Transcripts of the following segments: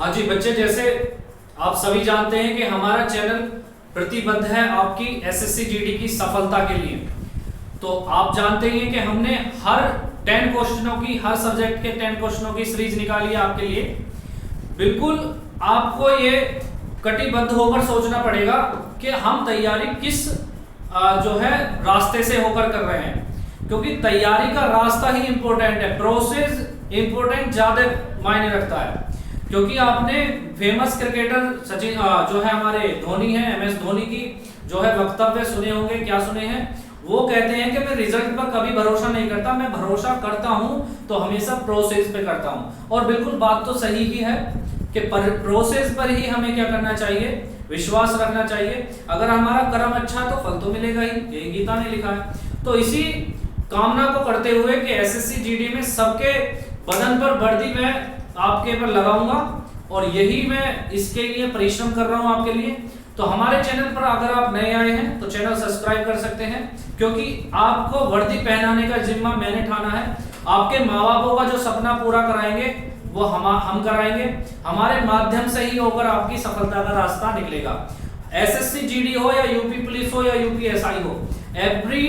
हाँ जी बच्चे, जैसे आप सभी जानते हैं कि हमारा चैनल प्रतिबद्ध है आपकी एसएससी जीडी की सफलता के लिए। तो आप जानते हैं कि हमने हर 10 क्वेश्चनों की, हर सब्जेक्ट के 10 क्वेश्चनों की सीरीज निकाली है आपके लिए। बिल्कुल आपको ये कटिबद्ध होकर सोचना पड़ेगा कि हम तैयारी किस जो है रास्ते से होकर कर रहे हैं, क्योंकि तैयारी का रास्ता ही इंपॉर्टेंट है, प्रोसेस इंपॉर्टेंट ज्यादा मायने रखता है। क्योंकि आपने फेमस क्रिकेटर सचिन जो है हमारे धोनी है, एमएस धोनी की जो है वक्तव्य सुने होंगे। क्या सुने हैं? वो कहते हैं कि मैं रिजल्ट पर कभी भरोसा नहीं करता, मैं भरोसा करता हूं तो हमेशा प्रोसेस पे करता हूं। और बिल्कुल बात तो सही ही है कि प्रोसेस पर ही हमें क्या करना चाहिए, विश्वास रखना चाहिए। अगर हमारा कर्म अच्छा तो फल तो मिलेगा ही, ये गीता ने लिखा है। तो इसी कामना को करते हुए कि एसएससी जीडी में सबके बदन पर वर्दी मैं आपके पर लगाऊंगा और यही मैं इसके लिए परिश्रम कर रहा हूं आपके लिए। तो हमारे चैनल पर अगर आप नए आए हैं तो चैनल सब्सक्राइब कर सकते हैं, क्योंकि आपको वर्दी पहनाने का जिम्मा मैंने ठाना है। आपके माँ बापों का जो सपना पूरा कराएंगे वो हम कराएंगे। हमारे माध्यम से ही होकर आपकी सफलता का रास्ता निकलेगा। एसएससी जीडी हो या यूपी पुलिस हो या यूपीएसआई हो, एवरी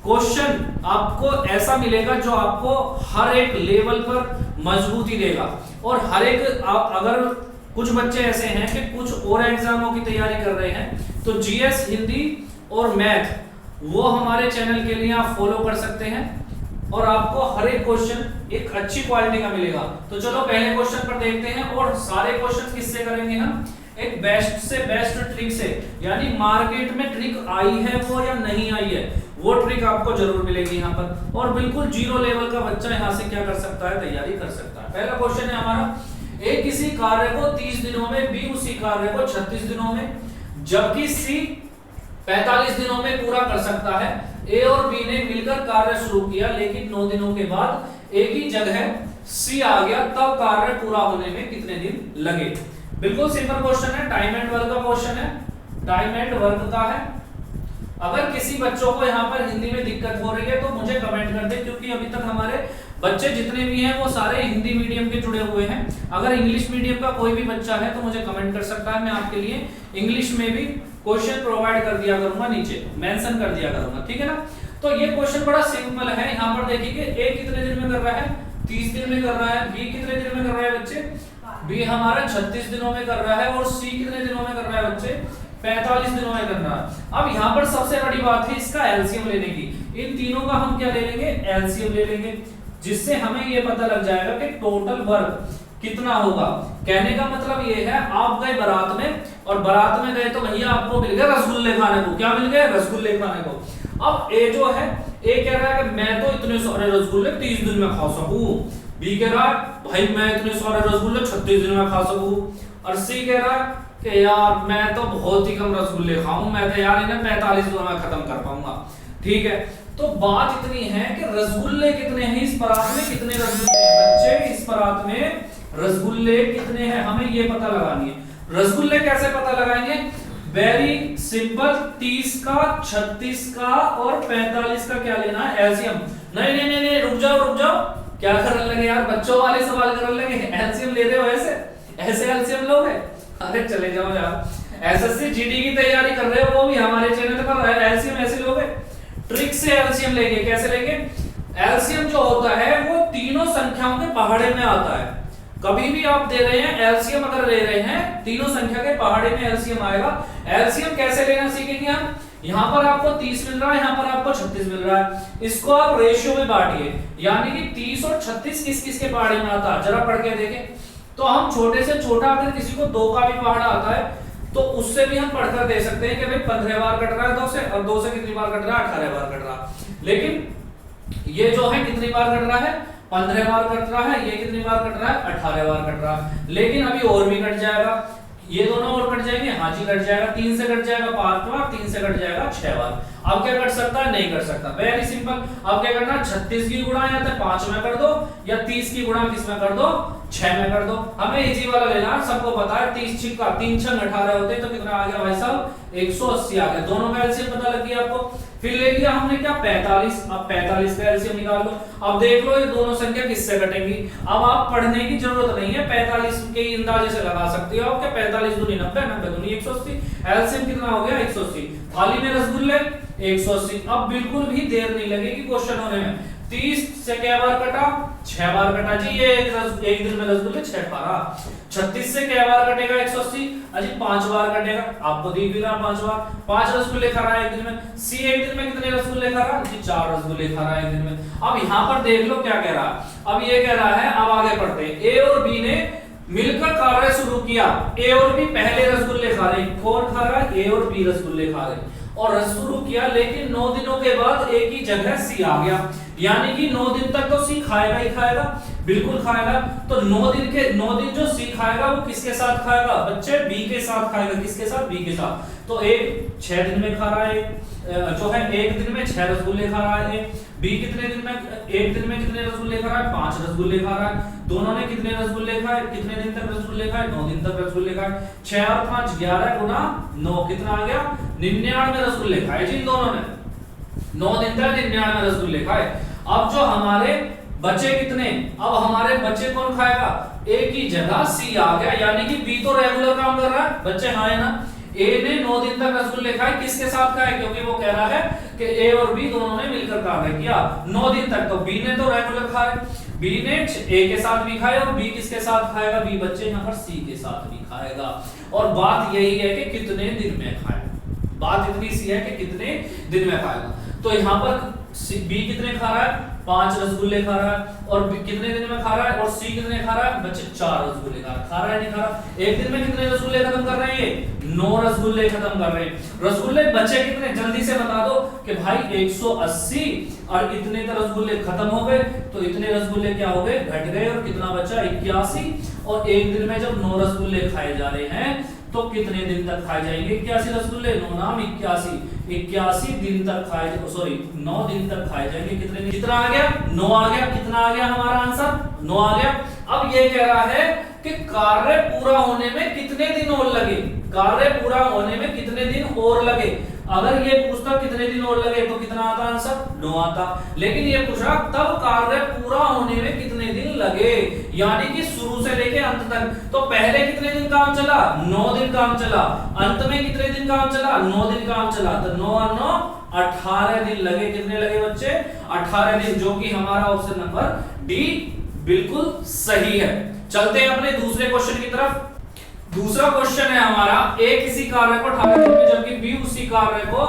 क्वेश्चन आपको ऐसा मिलेगा जो आपको हर एक लेवल पर मजबूती देगा। और हर एक अगर कुछ बच्चे ऐसे हैं कि कुछ और एग्जामों की तैयारी कर रहे हैं तो जीएस, हिंदी और मैथ वो हमारे चैनल के लिए आप फॉलो कर सकते हैं और आपको हर एक क्वेश्चन एक अच्छी क्वालिटी का मिलेगा। तो चलो पहले क्वेश्चन पर देखते हैं। और सारे क्वेश्चन किससे करेंगे हम? एक बेस्ट से बेस्ट ट्रिक से, यानी मार्केट में ट्रिक आई है वो या नहीं आई है, वो ट्रिक आपको जरूर मिलेगी यहाँ पर। और बिल्कुल जीरो लेवल का बच्चा यहाँ से क्या कर सकता है, तैयारी कर सकता है। पहला क्वेश्चन है हमारा, ए किसी कार्य को 30 दिनों में, बी उसी कार्य को 36 दिनों में, जबकि सी 45 दिनों में पूरा कर सकता है। ए और बी ने मिलकर कार्य शुरू किया, लेकिन 9 दिनों के बाद ए की जगह सी आ गया, तब कार्य पूरा होने में कितने दिन लगे? बिल्कुल सिंपल क्वेश्चन है, टाइम एंड वर्क का क्वेश्चन है, टाइम एंड वर्क का है। अगर किसी बच्चों को यहाँ पर हिंदी में दिक्कत हो रही है तो मुझे कमेंट कर दे, क्योंकि अभी तक हमारे बच्चे जितने भी हैं वो सारे हिंदी मीडियम के जुड़े हुए हैं। अगर इंग्लिश मीडियम का कोई भी बच्चा है तो मुझे कमेंट कर सकता है, मैं आपके लिए इंग्लिश में भी क्वेश्चन प्रोवाइड कर दिया करूंगा, नीचे मेंशन कर दिया करूंगा, ठीक है ना। तो ये क्वेश्चन बड़ा सिंपल है। यहाँ पर देखिए ए कितने दिन में कर रहा है? 30 दिन में कर रहा है। बी कितने दिन में कर रहा है बच्चे? बी हमारा 36 दिनों में कर रहा है। और सी कितने दिनों में कर रहा है बच्चे? 45 दिनों में कर रहा है। अब यहाँ पर सबसे बड़ी बात है इसका एलसीएम लेने की। इन तीनों का हम क्या ले लेंगे? एलसीएम ले लेंगे, जिससे हमें ये पता लग जाएगा कि टोटल वर्क कितना होगा। कहने का मतलब ये है, आप गए बारात में और बारात में गए तो भैया आपको मिल गया रसगुल्ले खाने को। क्या मिल गया? रसगुल्ले खाने को। अब ए जो है, ए कह रहा है कि मैं तो इतने सारे रसगुल्ले 30 दिन में खा सकूं। बी कह रहा है भाई मैं इतने सारे रसगुल्ले 36 दिन में खा सकूं। और सी कह रहा है कि यार मैं तो बहुत ही कम रसगुल्ले खाऊं, मैं तो यार इन्हें 45 दिनों में खत्म कर पाऊंगा। ठीक है, तो बात इतनी है कि रसगुल्ले कितने हैं इस परात में, कितने रसगुल्ले हैं बच्चे इस परात में, रसगुल्ले कितने हैं हमें ये पता लगानी है। रसगुल्ले कैसे पता लगाएंगे? वेरी सिंपल, 30 का, 36 का और 45 का क्या लेना है? एलसीएम। नहीं नहीं नहीं, रुक जाओ, क्या करने लगे यार, बच्चों वाले सवाल करने लगे। एलसीएम ले रहे हो? ऐसे एलसीएम लोगे? अरे चले जाओ यार, एसएससी जीडी की तैयारी कर रहे हो वो भी हमारे चैनल पर, एलसीएम ऐसे लोगे? ट्रिक से एलसीएम लेंगे। कैसे लेंगे? एलसीएम जो होता है वो तीनों संख्याओं के पहाड़े में आता है। कभी भी आप दे रहे हैं एलसीएम, अगर ले रहे हैं तीनों संख्या के पहाड़े में एलसीएम आएगा। एलसीएम कैसे लेना सीखेंगे हम? यहाँ पर आपको 30 मिल रहा है, यहाँ पर आपको 36 मिल रहा है, इसको आप रेशियो में बांटिए, यानी कि 30 और 36 किस किस के पहाड़े में आता है जरा पढ़ के देखें। तो हम छोटे से छोटा, अगर किसी को 2 का भी पहाड़ा आता है तो उससे भी हम पढ़कर दे सकते हैं कि भाई 15 बार कट रहा है 2 से, और 2 से कितनी बार कट रहा है? 18 बार कट रहा है। लेकिन ये जो है कितनी बार कट रहा है? 15 बार कट रहा है। ये कितनी बार कट रहा है? 18 बार कट रहा है। लेकिन अभी और भी कट जाएगा, ये दोनों और कट जाएंगे। हाँ जी कट जाएगा, 3 से कट जाएगा 5 बार, 3 से कट जाएगा 6 बार। अब क्या कर सकता है? नहीं कर सकता। वेरी सिंपल, अब क्या करना? 36 की गुणा या तो 5 में कर दो, या 30 की गुणा किस में कर दो? 6 में कर दो। हमें इजी वाला लेना है, सबको पता है 30 6 का 3 6 18 होते हैं तो कितना आ गया भाई साहब? 180 आ गया। दोनों का एलसीएम पता लग गया आपको। फिर ले लिया हमने क्या 45, अब 45 का एलसीएम निकाल लो। अब देख लो ये दोनों संख्या किससे कटेंगी। अब आप पढ़ने की जरूरत नहीं है, 45 के अंदाजे से लगा सकते हो। क्या 45 दूनी 90, 90 दूनी 180, एलसीएम कितना हो गया 180। थाली में रसगुल्ले 180। अब बिल्कुल भी देर नहीं लगेगी क्वेश्चन होने में। 30 से क्या बार कटा, 6 बार कटा जी। ये एक दिन में रसगुल्ले 6 बार। 36 से क्या बार कटेगा 180, अजी 5 बार कटेगा। आपको दी भी ना 5 बार, 5 रसगुल्ले खा रहा है एक दिन में। सी एक दिन में कितने रसगुल्ले खा रहा है जी, 4 रसगुल्ले खा रहा है एक दिन में। अब यहाँ पर देख लो क्या कह रहा है। अब ये कह रहा है, अब आगे बढ़ते हैं। ए और बी ने मिलकर कार्य शुरू किया। ए और बी पहले रसगुल्ले खा रहे हैं। कौन खा रहा है, ए और बी रसगुल्ले खा रहे हैं और शुरू किया, लेकिन 9 दिनों के बाद ए की जगह सी आ गया। यानी कि 9 दिन तक तो सी खाएगा ही खाएगा, बिल्कुल खाएगा। तो 9 दिन जो सी खाएगा वो किसके साथ खाएगा बच्चे, बी के साथ खाएगा। किसके साथ, बी के साथ। तो एक 6 दिन में खा रहा है, जो है एक दिन में 6 रसगुल्ले खा रहा है। बी कितने दिन में, एक दिन में कितने रसगुल्ले खा रहा है, 5 रसगुल्ले खा रहा है। दोनों ने कितने रसगुल्ले खाए, कितने दिन तक रसगुल्ले खाए, 9 दिन तक रसगुल्ले खाए। 6 और 5 11 गुना 9 कितना आ गया, 99 रसगुल्ले खाए जी इन दोनों ने। 9 दिन तक 99 रसगुल्ले खाए। अब जो हमारे बचे कितने, अब हमारे बच्चे कौन खाएगा, ए की जगह सी आ गया। यानी कि बी तो रेगुलर काम कर रहा है बच्चे, हाँ है ना। ए ने 9 दिन तक रसगुल्ले खाए, किसके साथ खाए, क्योंकि वो कह रहा है कि ए और बी दोनों ने मिलकर कार्य किया 9 दिन तक। तो बी ने तो रेगुलर खाए, बी ने ए के साथ भी खाए और बी किसके साथ खाएगा, बी बच्चे यहाँ पर सी के साथ भी खाएगा। और बात यही है कि कितने दिन में खाएगा, बात इतनी सी है कि कितने दिन में खाएगा। तो यहाँ पर बी कितने खा रहा है, 5 रसगुल्ले खा रहा है। और बी कितने दिन में खा रहा है, और सी कितने खा रहा है बच्चे, 4 रसगुल्ले खा रहा है नहीं खा रहा। एक दिन में कितने रसगुल्ले खत्म कर रहे हैं, ये 9 रसगुल्ले खत्म कर रहे हैं। रसगुल्ले बचे कितने, जल्दी से बता दो कि भाई 180 और इतने तो रसगुल्ले खत्म हो गए। तो इतने रसगुल्ले क्या हो गए, घट गए, और कितना बचा 81। और एक दिन में जब 9 रसगुल्ले खाए जा रहे हैं तो कितने दिन तक खाए जाएंगे, 81 रसगुल्ले, 9 नाम 81 दिन तक खाए, सॉरी 9 दिन तक खाए जाएंगे। कितने दिन, कितना आ गया 9 आ गया। कितना आ गया हमारा आंसर, 9 आ गया। अब ये कह रहा है कि कार्य पूरा होने में कितने दिन और लगे, कार्य पूरा होने में कितने दिन और लगे। अगर ये पूछता कितने दिन और लगे तो कितना आता आंसर, 9 आता। लेकिन ये पूछा तब कार्य पूरा होने में कितने दिन लगे, यानी कि शुरू से लेके अंत तक। तो पहले कितने दिन काम चला, 9 दिन काम चला। अंत में कितने दिन काम चला, 9 दिन काम चला। तो 9 और 9 18 दिन लगे। कितने लगे बच्चे, 18 दिन, जो कि हमारा ऑप्शन नंबर डी बिल्कुल सही है। चलते हैं अपने दूसरे क्वेश्चन की तरफ। दूसरा क्वेश्चन है हमारा, ए किसी कार्य को 18 दिन में जबकि बी उसी कार्य को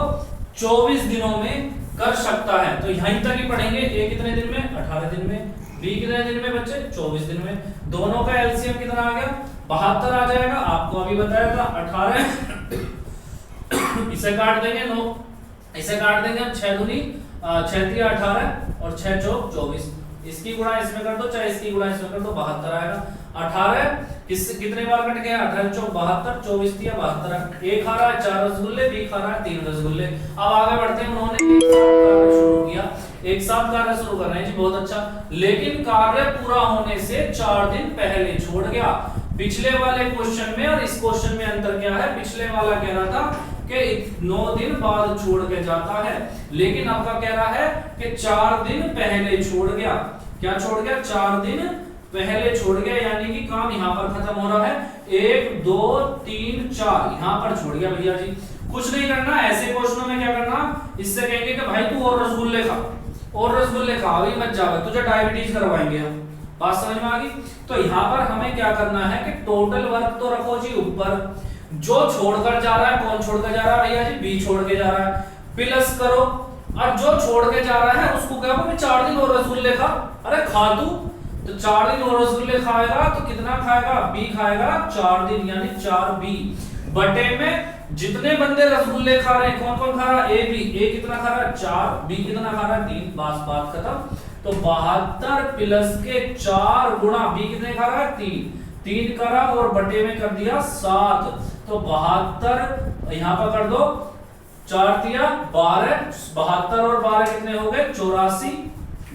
24 दिनों में कर सकता है। तो यहीं तक ही पढ़ेंगे। ए कितने दिन में, 18 दिन में। बी कितने दिन में बच्चे, 24 दिन में। दोनों का एलसीएम कितना आ गया, 72 आ जाएगा। आपको अभी बताया था 18 इसे काट देंगे 9, इसे काट देंगे हम 6 दूनी 6 3 18 और 6 चौक 24। इसकी गुणा इसमें कर दो, चाहे इसकी गुणा इसमें कर दो, 72 आएगा। 18 कितने बार कट गया, 18 चौक 72, 24 दिया 72। ए खा रहा है 4 रसगुल्ले, बी खा रहा है 3 रसगुल्ले। अब आगे बढ़ते हैं। उन्होंने एक साथ कार्य शुरू किया, एक साथ कार्य शुरू कर रहे हैं जी, बहुत अच्छा। लेकिन कार्य पूरा होने से 4 दिन पहले छोड़ गया। पिछले वाले क्वेश्चन में और इस क्वेश्चन में अंतर क्या है, पिछले वाला कह रहा था कि 9 दिन बाद छोड़ के जाता है, लेकिन आपका कह रहा है कि 4 दिन पहले छोड़ गया। क्या छोड़ गया, 4 दिन पहले छोड़ गया। यानी कि काम यहां पर खत्म हो रहा है। 1 2 3 4 यहां पर छोड़ गया भैया जी। कुछ नहीं करना, ऐसे क्वेश्चनों में क्या करना, इससे कहेंगे कि भाई तू और रसगुल्ले खा, और रसगुल्ले खा, अभी मत जावे, तुझे डायबिटीज करवाएंगे हम। बात समझ में आ गई। तो यहां पर हमें क्या करना है कि टोटल वर्क तो रखो जी ऊपर, जो छोड़कर जा रहा है, कौन छोड़कर जा रहा है भैया जी, बी छोड़ के जा रहा है, प्लस करो। और जो छोड़ के जा रहा है उसको क्या बोले, 4 दिन और रसगुल्ले खा। अरे खा तू, तो 4 दिन और रसगुल्ले खाएगा तो कितना खाएगा, बी खाएगा 4 दिन, यानी 4b बटे में जितने बंदे रसगुल्ले खा रहे हैं, कौन कौन खा रहा है, ए बी। ए कितना खा रहा है 4, बी कितना खा रहा है 3। बात खत्म। तो 72 प्लस के 4 गुणा बी कितने खा रहा है 3 करा और बटे में कर दिया 7। तो 72 यहां पर कर दो, 4 दिया 12, 72 और 12 कितने हो गए 84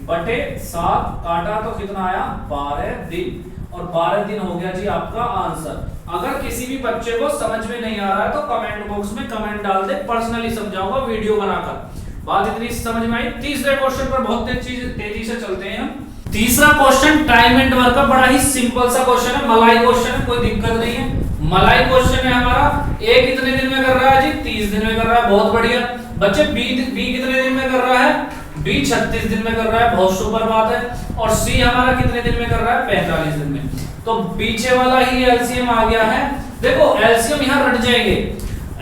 बटे 7, काटा तो कितना आया 12 दिन। और 12 दिन हो गया जी आपका आंसर। अगर किसी भी बच्चे को समझ में नहीं आ रहा है तो कमेंट बॉक्स में कमेंट डाल दे, पर्सनली समझाऊंगा वीडियो बनाकर। बात इतनी समझ में आई। तीसरे क्वेश्चन पर बहुत तेजी से चलते हैं हम। तीसरा क्वेश्चन टाइम एंड वर्क का बड़ा ही सिंपल सा क्वेश्चन है, मलाई क्वेश्चन है, कोई दिक्कत नहीं है। मलाई क्वेश्चन है हमारा। ए कितने दिन में कर रहा है जी? 30 दिन में कर रहा है, बहुत बढ़िया। बच्चे बी कितने दिन में कर रहा है? बी 36 दिन में कर रहा है, बहुत सुपर बात है। और सी हमारा कितने दिन में कर रहा है? 45 दिन में। तो पीछे वाला ही एलसीएम आ गया है। देखो एलसीएम यहाँ रट जाएंगे,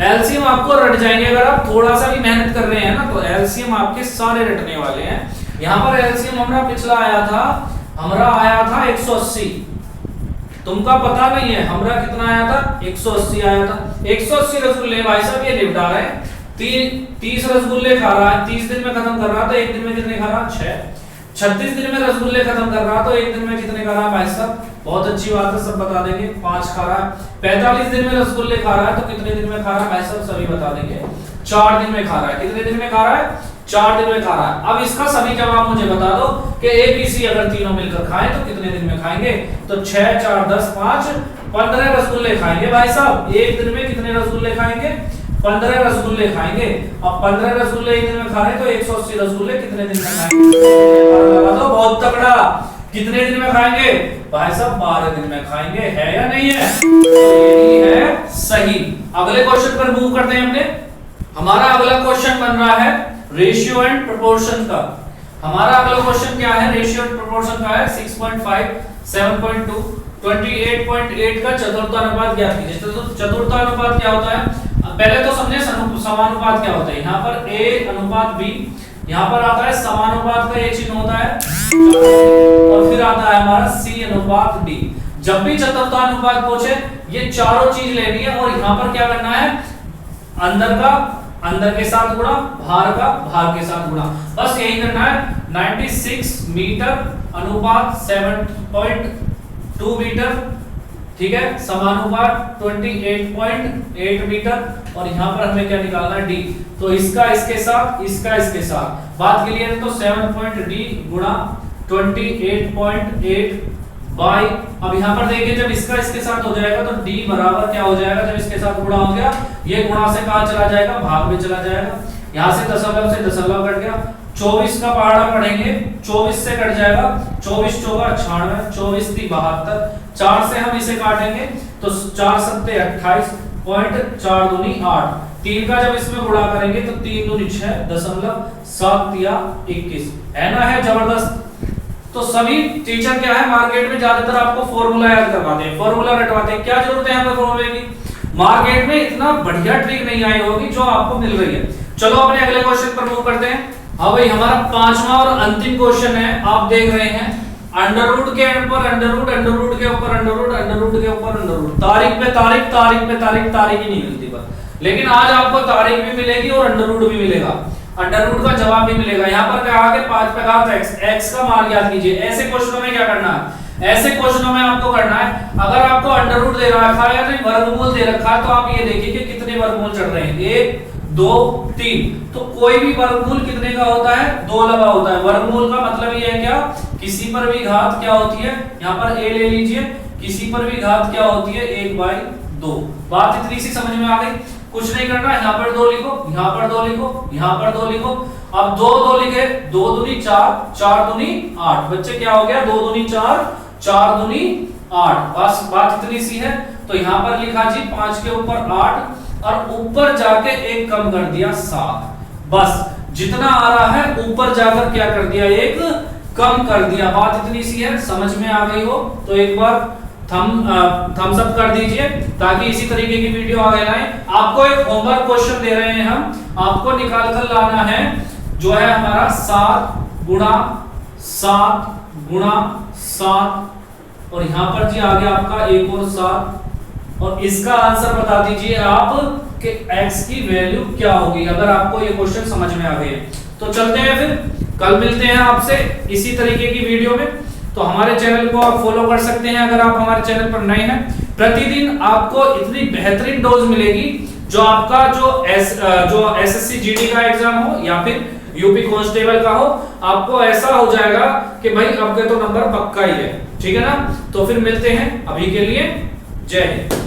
एलसीएम आपको रट जाएंगे अगर आप थोड़ा सा भी मेहनत कर रहे हैं ना, तो एलसीएम आपके सारे रटने वाले हैं। यहाँ पर एलसीएम हमारा पिछला आया था, हमारा आया था 180। तुमका पता नहीं है हमारा कितना आया था? 180 आया था। 180 रसगुल्ले भाई साहब ये निपटा रहे हैं। 30 रसगुल्ले खा रहा है, 30 दिन में खत्म कर रहा, तो एक दिन में कितने खा रहा? 6। 36 दिन में रसगुल्ले खत्म कर रहा, तो एक दिन में कितने खा रहा भाई साहब? बहुत अच्छी बात है, सब बता देंगे। 5 खा रहा है। 45 दिन में रसगुल्ले खा रहा है, तो कितने दिन में खा रहा है भाई साहब? सभी बता देंगे। 4 दिन में खा रहा है। कितने दिन में खा रहा है? 4 दिन में खा रहा है। अब इसका सभी जवाब मुझे बता दो कि ए बी सी अगर तीनों मिलकर खाएं तो कितने दिन में खाएंगे? तो 6 4 10 5 15 रसगुल्ले खाएंगे भाई साहब। एक दिन में कितने रसगुल्ले खाएंगे? 15 रसगुल्ले खाएंगे। अब 15 रसगुल्ले एक दिन में खा रहे तो 180 रसगुल्ले कितने दिन में खाएंगे? लगा दो, बहुत तगड़ा। कितने दिन में खाएंगे भाई साहब? 12 दिन में खाएंगे। है या नहीं है? यही है सही। अगले क्वेश्चन पर मूव करते हैं अपने। हमारा अगला क्वेश्चन बन रहा है रेशियो एंड प्रोपोर्शन का। हमारा अगला क्वेश्चन क्या है? रेशियो एंड प्रोपोर्शन का है। 6.5 7.2 28.8 का चतुर्थानुपात ज्ञात कीजिए। तो चतुर्थानुपात क्या होता है? पहले तो समझे समानुपात क्या होता है। यहाँ पर a अनुपात b, यहाँ पर आता है समानुपात का ये चिन्ह होता है, और फिर आता है हमारा c अनुपात d। जब भी चतुर्थानुपात पूछे ये चारों चीज लेनी है, और यहाँ पर क्या करना है? अंदर का अंदर के साथ गुणा, भार का भार के साथ गुणा, बस यही करना है। 96 मीटर अनुपात 7.2 मीटर, ठीक है, समानुपात 28.8 मीटर, और यहाँ पर हमें क्या निकालना है? डी। तो इसका इसके साथ, इसका इसके साथ, बात क्लियर है? तो 7.d गुणा 28.8 बाई, अब यहाँ पर देखिए जब इसका इसके साथ हो जाएगा तो d बराबर क्या हो जाएगा? जब इसके साथ गुणा हो गया, ये गुणा से कहाँ चला जाएगा? भाग में चला जाएगा। यहाँ से दशमलव से दशमलव कट गया। 24 का पहाड़ा पढ़ेंगे, 24 से कट जाएगा, 24 चौका 96, 24 × 72, 4 से हम इसे काटेंगे तो 4 सत्ते 28, पॉइंट 4 दूनी 8, 3 का जब इसमें गुणा करेंगे तो 3 दूनी 6, दशमलव 7 या 21, है ना? है जबरदस्त। तो सभी टीचर क्या है मार्केट में ज्यादातर आपको फॉर्मूला याद करवाते हैं, फॉर्मूला रटवाते हैं। क्या जरूरत है हमें फॉर्मूले की? मार्केट में इतना बढ़िया ट्रिक नहीं आई होगी जो आपको मिल रही है। चलो अपने अगले क्वेश्चन पर मूव करते हैं। हाँ भाई, हमारा 5वां और अंतिम क्वेश्चन है। आप देख रहे हैं अंडर रूट के ऊपर अंडर रूट, अंडर रूट के ऊपर अंडर रूट, अंडर रूट के ऊपर अंडर रूट, तारीख पे तारीख, तारीख पे तारीख, तारीख ही नहीं मिलती बस। लेकिन आज आपको तारीख भी मिलेगी और अंडर रूट भी मिलेगा, अंडर रूट का जवाब भी मिलेगा। यहाँ पर क्या आगे 5 पे घात x, x का मान याद कीजिए। ऐसे क्वेश्चनों में क्या करना है? ऐसे क्वेश्चनों में आपको करना है, अगर आपको अंडर रूट दे रखा है या नहीं वर्गमूल दे रखा है, तो आप ये देखिए कि कितने वर्गमूल चढ़ रहे हैं, 1 2 3। तो कोई भी वर्गमूल कितने का होता है? 2 लगा होता है। वर्गमूल का मतलब ये है क्या? किसी पर भी घात क्या होती है? यहाँ पर a ले लीजिए, किसी पर भी घात क्या होती है? 1/2। बात इतनी सी समझ में आ गई? कुछ नहीं करना, यहाँ पर 2 लिखो, यहाँ पर 2 लिखो, यहाँ पर 2 लिखो। अब 2 2 लिखे, 2 दूनी 4, 4 दूनी 8। बच्चे क्या हो गया? 2 दूनी 4, 4 दूनी 8। बस बात इतनी सी है। तो यहाँ पर लिखा जी 5 के ऊपर 8, और ऊपर जाके 1 कम कर दिया 7। बस जितना आ रहा है ऊपर जाकर क्या कर दिया? 1 कम कर दिया। बात इतनी सी है, समझ में आ गई हो तो एक बार थम्स अप कर दीजिए, ताकि इसी तरीके की वीडियो आगे लाएं। आपको एक होमवर्क क्वेश्चन दे रहे हैं हम, आपको निकाल कर लाना है जो है हमारा 7 गुणा 7 गुणा 7, और यहाँ पर जी आ गया आपका 1 और 7, और इसका आंसर बता दीजिए आप कि x की वैल्यू क्या होगी, अगर आपको ये क्वेश्चन समझ में आ गए। तो चलते हैं फिर, कल मिलते हैं आपसे इसी तरीके की वीडियो में। तो हमारे चैनल को आप फॉलो कर सकते हैं अगर आप हमारे चैनल पर नए हैं। प्रतिदिन आपको इतनी बेहतरीन डोज मिलेगी जो आपका जो एसएससी जीडी का एग्जाम हो या फिर यूपी कांस्टेबल का हो, आपको ऐसा हो जाएगा कि भाई आपके तो नंबर पक्का ही है। ठीक है ना? तो फिर मिलते हैं, अभी के लिए जय हिंद।